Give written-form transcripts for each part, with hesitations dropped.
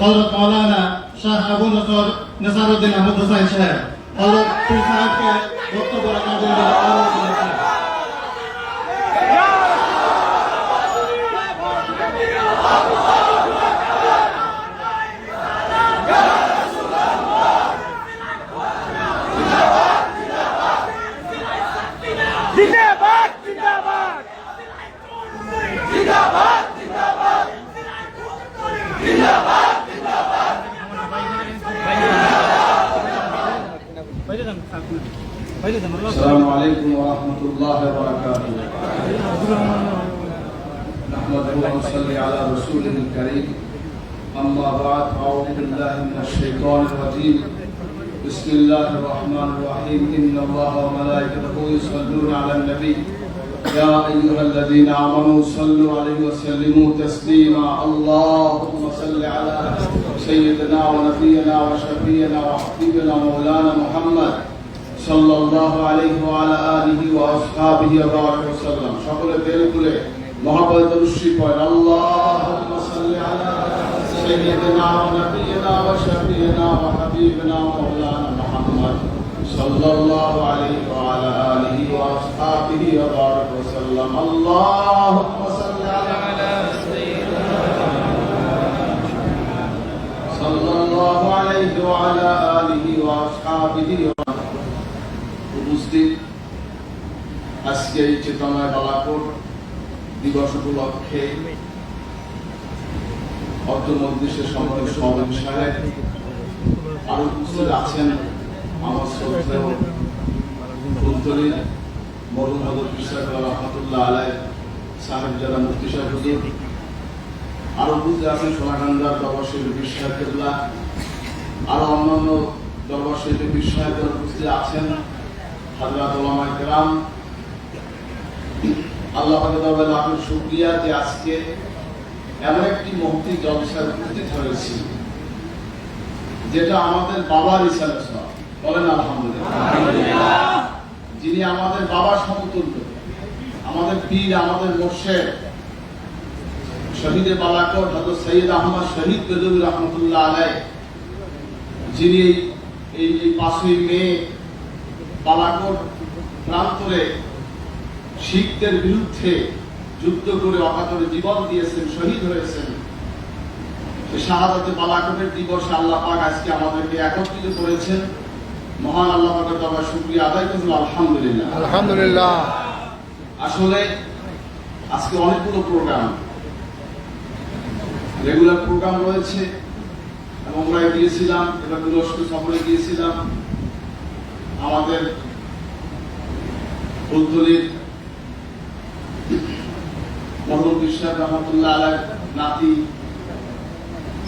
হযরত মাওলানা শাহ আবু নসর নেসারউদ্দিন আহমদ হোসেন সাহেব হযরত পীর সাহেবকে বক্তব্য রাখার জন্য অনুরোধ করছি। জিন্দাবাদ জিন্দাবাদ জিন্দাবাদ জিন্দাবাদ জিন্দাবাদ জিন্দাবাদ السلام عليكم ورحمة الله وبركاته. نحمده ونصلي على رسوله الكريم. أما بعد أعوذ بالله من الشيطان الرجيم. بسم الله الرحمن الرحيم. إن الله وملائكته يصلون على النبي يا أيها الذين آمنوا صلوا عليه وسلموا تسليما. اللهم صل على سيدنا ونبينا وشفينا وحبيبنا مولانا محمد صلى الله عليه وعلى آله وأصحابه وبارك وسلم. সকলে বের করে মহব্বত রুশি পড়েন। اللهم صل على سيدنا ونبينا وشفينا وحبيبنا مولانا محمد صلى الله عليه وعلى آله وأصحابه وبارك وسلم. اللهم صل على سيدنا صلى الله عليه وعلى آله وأصحابه. উপস্থিত আজকে এই চেতনায় বালাকোট দিবস উপলক্ষে অর্থ মজলিসের সম্মানিত সভাপতি সাহেব, আরো উপস্থিত আছেন আমার শ্রদ্ধেয় ফুলতলীর মরহুম হযরত পীর সাহেব রহমাতুল্লাহ আলাইহি সাহেব যারা মুফতি সাহেব হুজুর, আরো উপস্থিত আছেন সোনাকান্দার দরবার শরীফের পীর সাহেব কেবলা, আরো অন্যান্য দরবার শরীফের পীর সাহেব যারা উপস্থিত আছেন, হযরত উলামায়ে কেরাম। আল্লাহ পাকের দরবারে লাখ শুকরিয়া যে আজকে এমন একটি মহতি জলসায় উপস্থিত হয়েছি যেটা আমাদের বাবার ইচ্ছার সব। বলেন আলহামদুলিল্লাহ। যিনি আমাদের বাবার সমতুল্য, আমাদের পীর, আমাদের মুর্শিদ, শহীদে বালাকোট হযরত সৈয়দ আহমদ শহীদ বেদবী রহমাতুল্লাহ আলাইহি, যিনি এই 5ই মে বালাকোট প্রান্তরে শিখদের বিরুদ্ধে যুদ্ধ করে অকাতরে জীবন দিয়েছেন, শহীদ হয়েছেন। শাহাদাতে বালাকোটের দিবসে আল্লাহ পাক আজকে আমাদেরকে একত্রিত করেছেন। মহান আল্লাহ পাকের দরবারে শুকরিয়া আদায় করছি আলহামদুলিল্লাহ। আলহামদুলিল্লাহ। আসলে আজকে অনেকগুলো প্রোগ্রাম, রেগুলার প্রোগ্রাম রয়েছে এবং আমরা গিয়েছিলাম, এবার তুরস্ক সফরে গিয়েছিলাম। আমাদের ফুলতলীর মরহুম পীর সাহেব রহমাতুল্লাহ আলাইহি নাতি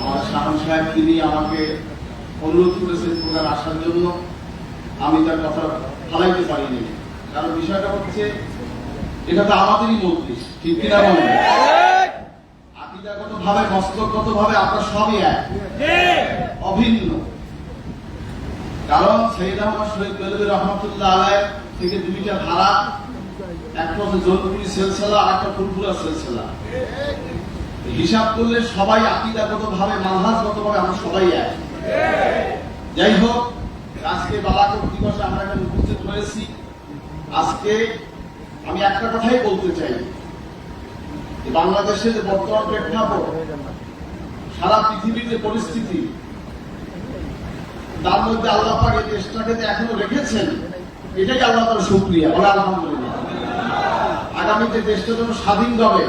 আমার শাহান সাহেব, তিনি আমাকে অনুরোধ করেছেন প্রোগ্রাম আসার জন্য। আমি তার কথা ফালাইতে পারিনি, কারণ বিষয়টা হচ্ছে এটা তো আমাদেরই মজলিস, ঠিক কিনা বলেন? আকীদাগত ভাবে, মস্তকগত ভাবে আমরা সবই এক, অভিন্ন। কারণ সৈয়দ আহমদ শহীদ বেদবী রহমাতুল্লাহ আলাইহি থেকে দুইটা ধারা, একটা হচ্ছে জৌনপুরি সিলসিলা আর একটা ফুরফুরা সিলসিলা। হিসাব করলে সবাই আকীদাগত ভাবে, মানহাজগত ভাবে আমরা সবাই এক। যাই হোক, আজকে বালাকোট দিবসে আমরা এখানে উপস্থিত হয়েছি। আজকে আমি একটা কথাই বলতে চাই, বাংলাদেশের যে বর্তমান প্রেক্ষাপট, সারা পৃথিবীর যে পরিস্থিতি, তার মধ্যে আল্লাহ পাক এই দেশটাকে যে এখনো রেখেছেন, এটাই আল্লাহ তাআলার শুকরিয়া। বলে আলহামদুলিল্লাহ। আগামীতে দেশটা যেন স্বাধীন হবে,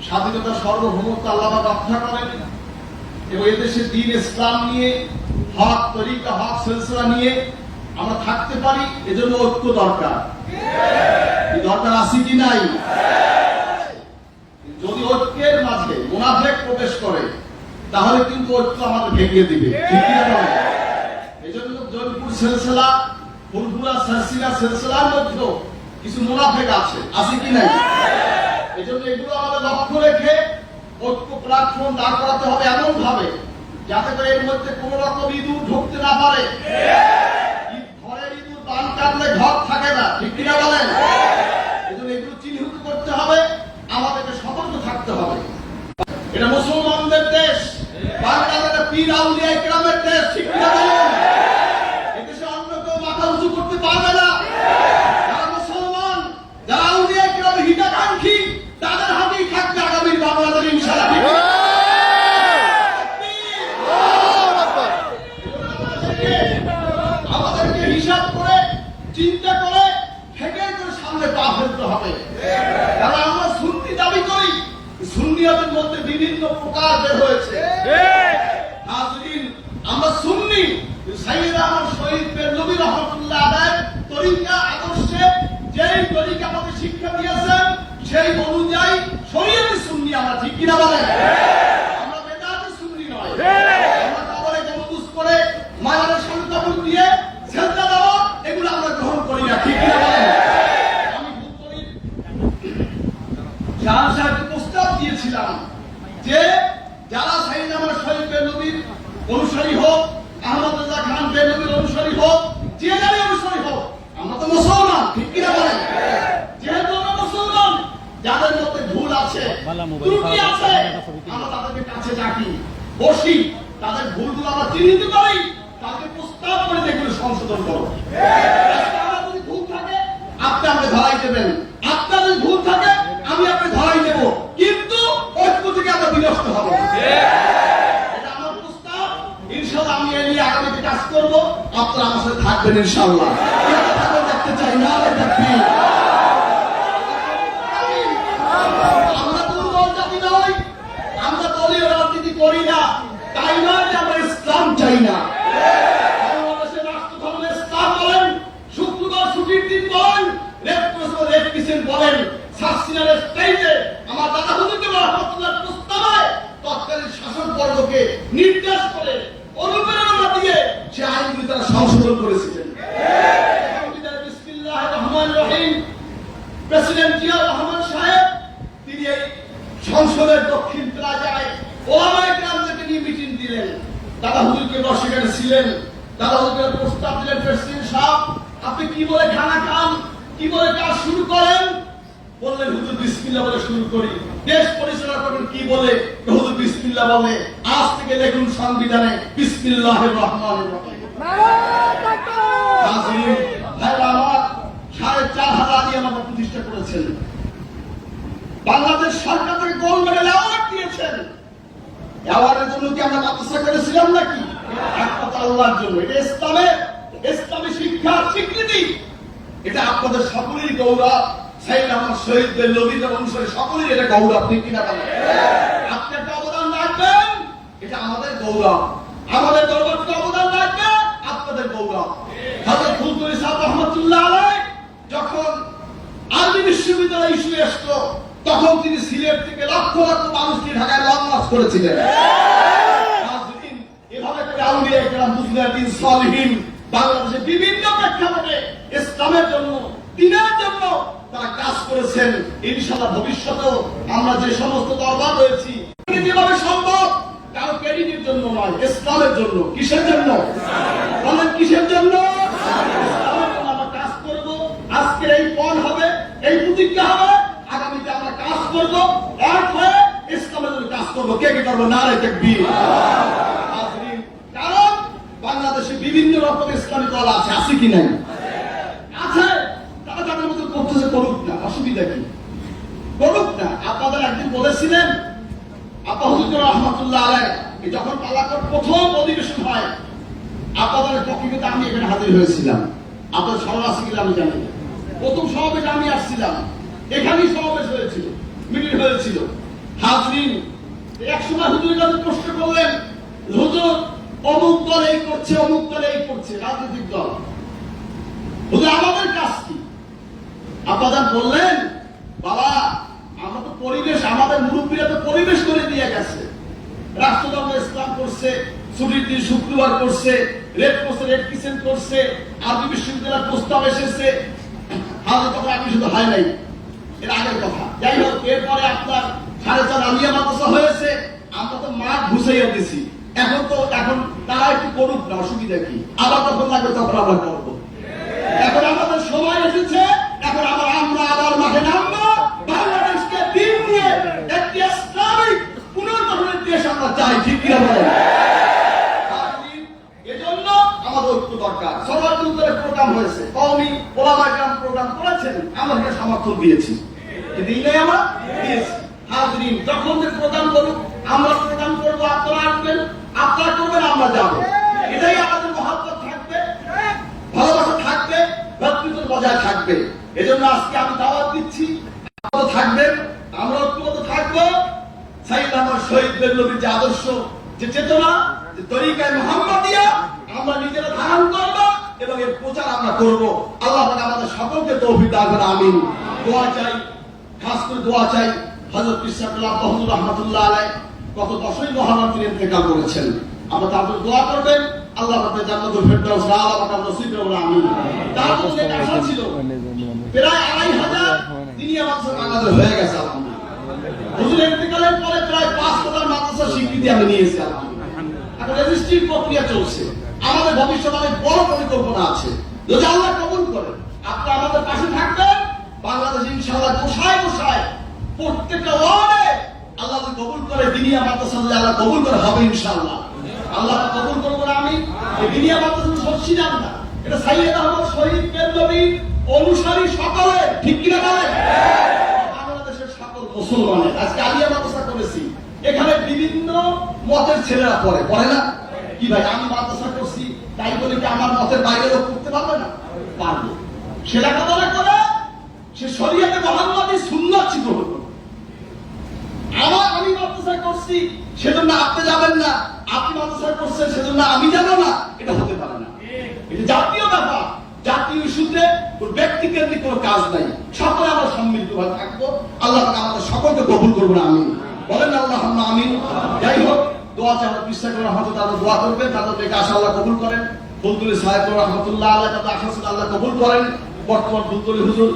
স্বাধীনতার সার্বভৌমত্ব আল্লাহ পাক রক্ষা করেন এবং এদেশে দ্বীন ইসলাম নিয়ে, হক তরিকা, হক সিলসিলা নিয়ে আমরা থাকতে পারি। এজন্য ঐক্য দরকার। এই দরকার আছে কি নাই? যদি ঐক্যের মাঝে মুনাফিক প্রবেশ করে, তাহলে কিন্তু ঐক্য আমাদের ভেঙে দিবে, ঠিক কি না? এজন্য জৌনপুর সিলসিলা, ফুরফুরা সিলসিলার মধ্যে কিছু মুনাফিক আছে কি নাই? এজন্য এগুলো আমাদের লক্ষ্য রেখে ঐক্য প্ল্যাটফর্ম দাঁড় করাতে হবে এমন ভাবে যাতে করে এর মধ্যে কোন রকম ইঁদুর ঢুকতে না পারে। ঘরের ইঁদুর বান কাটলে ঘর থাকে না, ঠিক কিনা বলেন? এজন্য এগুলো চিহ্নিত করতে হবে, আমাদেরকে সতর্ক থাকতে হবে। এটা মুসলমানদের দেশ, বাংলাদেশের পীর আউলিয়া ইকরামের দেশ, ঠিক কিনা বলেন? এদেশে অন্য কেউ মাথা উঁচু করতে পারবে না। যারা মুসলমান, যারা আউলিয়া ইকরামের হিতাকাঙ্ক্ষী, তাদের হাতেই থাকবে আগামীর বাংলাদেশ ইনশাআল্লাহ, ঠিক কিনা? আমাদেরকে হিসাব করে, চিন্তা করে, হেঁটে করে সামনে পা ফেলতে হবে। কারণ আমরা সুন্নি দাবি করি, সুন্নিয়তের মধ্যে বিভিন্ন প্রকার বের হয়েছে। হাজরিন, আমরা সুন্নি সাইয়েদ আহমদ শহীদ বেরলভী রহমাতুল্লাহ আলাইহির তরিকা আদর্শে যেই তরিকা আমাদের শিক্ষা দিয়েছেন সেই অনুযায়ী শরীয়তে সুন্নি আমরা, ঠিক কিনা বলেন? আমরা বেদাতে সুন্নি নয়। আমরা কবরে গম্বুজ করে মাজারের সামনে কাপড় দিয়ে সেজদা দেওয়া এগুলো আমরা গ্রহণ করি না, ঠিক কিনা বলেন? আমি খুব করি শাহ সাহেবকে প্রস্তাব দিয়েছিলাম যে যারা সাইয়েদ আহমদ শহীদ বেরলভীর অনুসারী হোক, আহমদ রাজা খান বেরলভীর অনুসারী হোক, যে যারই অনুসারী হোক, আমরা তো মুসলমান, ঠিক কিনা বলেন? যেহেতু আমরা মুসলমান, যাদের মধ্যে ভুল আছে, ত্রুটি আছে, আমরা তাদেরকে কাছে ডাকি, বসি, তাদের ভুলগুলো আমরা চিহ্নিত করি, তাদেরকে প্রস্তাব করে যেগুলো সংশোধন করো। আমার যদি ভুল থাকে আপনি আমাকে ধরাই দেবেন, আপনার যদি ভুল থাকে আমি আপনাকে ধরাই দেব, কিন্তু ঐক্য থেকে আমরা বিনষ্ট হব। এটা আমার প্রস্তাব। ইনশাআল্লাহ আমি এই নিয়ে আগামীতে কাজ করব, আপনারা আমার সাথে থাকবেন ইনশাআল্লাহ। দেখতে চাই না, দেখবেন আমরা দুর্বল জাতি নই, আমরা দলীয় রাজনীতি করি না, তাই নয় যে আমরা ইসলাম চাই না। বাংলাদেশের রাষ্ট্র ধর্ম ইসলাম বলেন, শুক্রবার ছুটির দিন বলেন, রেড ক্রিসেন্ট বলেন, সাসিনার স্টেজে আমার দাদা হুজুরকে রহমাতুল্লাহর প্রস্তাবে তৎকালীন শাসক বর্গকে নির্দেশ করে অনুপ্রেরণা দিয়ে সে আইনগুলি তারা সংশোধন করেছিলেন। বিসমিল্লাহির রহমানির রহিম। প্রেসিডেন্ট জিয়াউর রহমান সাহেব তিনি এই সংসদের দক্ষিণ প্লাজায় ওলামায়ে কেরামদেরকে নিয়ে মিটিং দিলেন। দাদা হুজুরকে সেখানে ছিলেন। দাদা হুজুরকে প্রস্তাব দিলেন, প্রেসিডেন্ট সাহেব আপনি কি বলে খানা খান, কি বলে কাজ শুরু করেন? বললেন হুজুর বিসমিল্লাহ বলে শুরু করি। দেশ পরিচালনা করবেন কি বলে? হুজুর বিসমিল্লাহ বলে। আজ থেকে দেখুন সংবিধানে বিসমিল্লাহির রহমানির রহিম। হাজির ভাইরা আমার, ৪,৫০০ আলিয়া মাদ্রাসা প্রতিষ্ঠা করেছেন। বাংলাদেশ সরকার থেকে গোল্ড মেডেল অ্যাওয়ার্ড দিয়েছেন। অ্যাওয়ার্ডের জন্য কি আমরা মাদ্রাসা করেছিলাম নাকি? একমাত্র আল্লাহর জন্য। এটা ইসলামী শিক্ষার স্বীকৃতি। এটা আপনাদের সকলেরই গৌরব। সাইয়েদ আহমদ শহীদ বেরলভীর অনুসারী সকলেরই এটা গৌরব, ঠিক কিনা বলেন? আপনি একটা অবদান রাখবেন, এটা আমাদের গৌরব। আমাদের দরবার থেকে অবদান রাখবে, আপনাদের গৌরব। হযরত ফুলতলি সাহেব রহমাতুল্লাহ আলাইহি যখন আরবি বিশ্ববিদ্যালয় ইস্যু আসলো, তখন তিনি সিলেট থেকে লক্ষ লক্ষ মানুষকে ঢাকায় লং মার্চ করেছিলেন। এভাবে করে আউলিয়া কেরাম, মুজতাহিদিন, সালিহিন বাংলাদেশে বিভিন্ন প্রেক্ষাপটে ইসলামের জন্য, দ্বীনের জন্য তারা কাজ করেছেন। ইনশাআল্লাহ ভবিষ্যতেও আমরা যে সমস্ত দরবার রয়েছি যেভাবে সম্ভব, কারো ক্রেডিটের জন্য নয়, ইসলামের জন্য। কিসের জন্য বলেন? কিসের জন্য? ইসলামের জন্য আমরা কাজ করব। আজকের এই পণ হবে, এই প্রতিজ্ঞা হবে, আগামীতে আমরা কাজ করব, এক হয়ে ইসলামের জন্য কাজ করব। কে কে করবো? নারে তাকবীর। কারণ বাংলাদেশে বিভিন্ন রকম ইসলামী দল আছে, আছে কি নাই? আছে। তারা তাদের মতো করতেছে, করুক না, অসুবিধা কি? করুক না। আপনাদের একদিন বলেছিলেন, আপা হুজুর রহমাতুল্লাহ আলাইহি যখন পালাকোট প্রথম অধিবেশন হয়, আপনাদের পক্ষে কিন্তু আমি এখানে হাজির হয়েছিলাম। আপনাদের স্মরণ আছে কিনা আমি জানি না। প্রথম সমাবেশে আমি আসছিলাম, এখানেই সমাবেশ হয়েছিল, মিটিং হয়েছিল। হাজরিন, এক সময় হুজুরের কাছে প্রশ্ন করলেন, হুজুর অমুক দল এই করছে, অমুক দল এই করছে, রাজনৈতিক দল, হুজুর আমাদের কাজ কি? আপনাদের বললেন, বাবা আমরা তো পরিবেশ, আমাদের মুরব্বীরা তো পরিবেশ করে দিয়ে গেছে। রাষ্ট্রধর্ম ইসলাম করছে, ছুটির দিন শুক্রবার করছে, রেড ক্রসে রেড ক্রিসেন্ট করছে, আরবি বিশ্ববিদ্যালয়ের প্রস্তাব এসেছে। হাজার কথা আপনি শুধু হয় নাই, এর আগের কথা। যাই হোক, এরপরে আপনার ৪.৫ আলিয়া মাদ্রাসা হয়েছে, আমরা তো মাঠ ঘুষাইয়া দিছি। এখন তারা একটু করুক না, অসুবিধা কি? আবার তখন লাগবে, তখন আমরা করবো। এখন আমাদের সময় এসেছে, এখন আমরা আবার মাঠে নামবো। বাংলাদেশকে দিন নিয়ে একটি ইসলামিক পুনর্গঠনের দেশ আমরা চাই, ঠিক কিনা বলেন? সমর্থন দিয়েছি, দিই নাই আমরা দিয়েছি। হাজরিন যখন যে প্রোগ্রাম করুক, আমরা প্রোগ্রাম করবো, আপনারা আসবেন, আপনারা করবেন, আমরা যাবো। এটাই আমাদের মহব্বত থাকবে, ভালোবাসা থাকবে, ভ্রাতৃত্ব বজায় থাকবে। এজন্য আজকে আমি দাওয়াত দিচ্ছি, আপনারা থাকবেন, আমরা ঐক্যবদ্ধ থাকবো। সাইয়েদ আহমদ শহীদ বেল্লবীর যে আদর্শ, যে চেতনা, যে তরিকায় মুহাম্মাদিয়া আমরা নিজেরা ধারণ করব এবং এর প্রচার আমরা করব। আল্লাহ পাক আমাদের সকলকে তৌফিক দান করুন, আমিন। দোয়া চাই, খাস করে দোয়া চাই হযরত ইসরাফিল আব্বাহুর রাহমাতুল্লাহ আলাইহি গত 10ই মুহররম তিনি ইন্তেকাল করেছেন। আমরা তাদের দোয়া করবেন, আল্লাহ পাক জান্নাতুল ফেরদাউস আলা পাক নসিব করুন, আমিন। তার জন্য একটা আশা ছিল, প্রায় 2500 তিনি আমাদের বাংলাদেশ হয়ে গেছে আলহামদুলিল্লাহ। হুজুর ইন্তেকালের পরে প্রায় 5,000 মাদ্রাসার স্বীকৃতি আমি নিয়েছি আলহামদুলিল্লাহ। এখন রেজিস্ট্রি প্রক্রিয়া চলছে। আমাদের ভবিষ্যতে অনেক বড় পরিকল্পনা আছে, যদি আল্লাহ কবুল করেন। আপনারা আমাদের পাশে থাকবেন, বাংলাদেশ ইনশাআল্লাহ বসায় বসায় প্রত্যেকটা ওয়ার্ডে আল্লাহ যদি কবুল করে, দিনিয়া মাদ্রাসা যদি আল্লাহ কবুল করে, হবে ইনশাআল্লাহ। আল্লাহ কবুল করবেন, আমি এই দিনিয়া মাদ্রাসা সচ্ছি জান না, এটা সাইয়েদ আহমদ শহীদ বেল্লবীর অনুসারী সকলে, ঠিক কিনা বলেন? বাংলাদেশের সকল মুসলমানের আজকে আলিয়া মাদ্রাসা করেছি, এখানে বিভিন্ন মতের ছেলেরা পড়ে না কি ভাই? আমি মাদ্রাসা করছি তাই বলে কি আমার মতের বাইরে লোক করতে পারবে না? পারবে। সে লেখাপড়া করে, সে শরীয়তে মুহাম্মাদি সুন্নাত শিখবে। আমি মাদ্রাসা করছি সেজন্য আপনি যাবেন না, আপনি মাদ্রাসা করছেন সেজন্য আমি যাব না, এটা হতে পারে না। এটা জাতীয় ব্যাপার, জাতীয় ইস্যুতে ব্যক্তিকেন্দ্রিক কোনো কাজ নাই। সকলে আমরা সম্মিলিতভাবে থাকবো। আল্লাহ পাক আমাদের সকলকে কবুল করবেন, আমিন। বলেন আল্লাহুম্মা আমিন। যাই হোক, দোয়া চাই, বিশ্বাস করে রহমত আল্লাহ দোয়া করবেন, তাদের থেকে আশা আল্লাহ কবুল করেন। ফুলতুলি সাহেব রহমতুল্লাহ আলাইহি তাদের আশা ছিল আল্লাহ কবুল করেন। বর্তমান ফুলতুলি হুজুর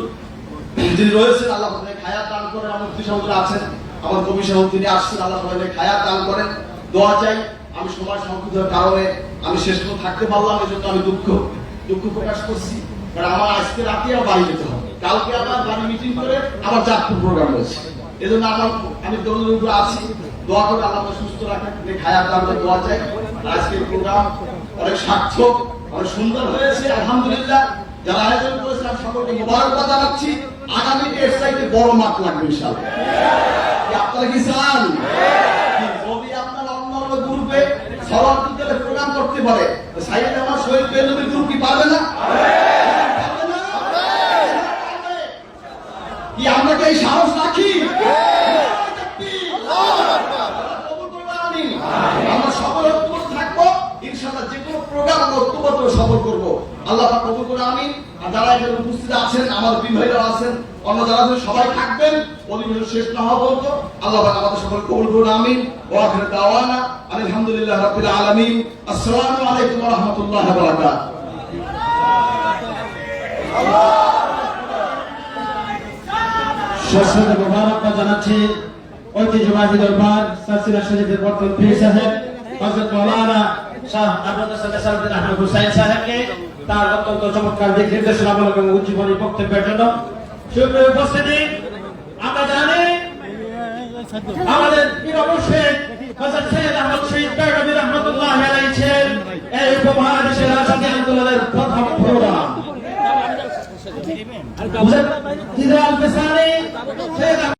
যিনি রয়েছেন, আল্লাহ তাদেরকে হায়াত দান করেন। আমার মুফতি সাহেব আছেন, আমার কবি সাহেব তিনি আসছেন, আল্লাহ তাদেরকে হায়াত দান করেন। দোয়া চাই। আমি সময় সংকটের কারণে আমি শেষ পর্যন্ত থাকতে পারলাম, এজন্য আমি দুঃখ প্রকাশ করছি। কারণ আমার আজকে রাতে বাড়ি যেতে হবে, কালকে আবার বাড়ি মিটিং করে আবার চাঁদপুর প্রোগ্রাম রয়েছে। এজন্য আমি দলের উপরে আছি। দোয়া করে আল্লাহ সুস্থ রাখেন, হায়াত দান করে দোয়া চাই। আজকের প্রোগ্রাম অনেক সার্থক, অনেক সুন্দর হয়েছে আলহামদুলিল্লাহ। যারা আয়োজন করেছে আমি সকলকে মোবারকবাদ জানাচ্ছি। আগামীতে এর চাইতে বড় মাঠ লাগবে ইনশাআল্লাহ। আপনারা কি চান? যদি আপনারা অন্য অন্য গ্রুপে সভাপতিদের প্রোগ্রাম করতে পারে, সাইয়েদ আহমদ শহীদ বেল্লবীর গ্রুপ কি পারবে না? কি আমরা কি এই সাহস রাখি? আমরা সকল ঐক্যবদ্ধ থাকবো ইনশাআল্লাহ। যে কোনো প্রোগ্রাম আমরা ঐক্যবদ্ধ সফল করবো, আল্লাহ পাক কবুল করে, আমিন। আর যারা এখানে উপস্থিত আছেন, আমার বীর ভাইরা আছেন, অন্য যারা আছেন, সবাই থাকবেন। অধিবেশন শেষ না হওয়া পর্যন্ত আল্লাহ পাক আমাদের সকল কবুল করুন, আমিন। ওয়া আখিরু দাওয়ানা আলহামদুলিল্লাহ রাব্বিল আলামিন। আসসালামু আলাইকুম ওয়া রাহমাতুল্লাহি ওয়া বারাকাতুহু। সরস্বতী মোবারকবাদ জানাচ্ছি ঐতিহ্যবাহী দরবার সাসিলা শরীফের বর্তমান পীর সাহেব হযরত মাওলানা শাহ আব্দুল সালাম আহমদ হুসাইন সাহেবকে তার অত্যন্ত চমৎকার দিক নির্দেশনামূলক এবং উজ্জীবনী বক্তব্যের জন্য সুপ্রিয় উপস্থিতি। আমরা জানি আমাদের পীর অবশ্যই হযরত সৈয়দ আহমদ শহীদ বেল্লবী রাহমাতুল্লাহি আলাইহি ছিলেন এই উপমহাদেশের রাজনীতি আন্দোলনের প্রথম প্রোগ্রাম।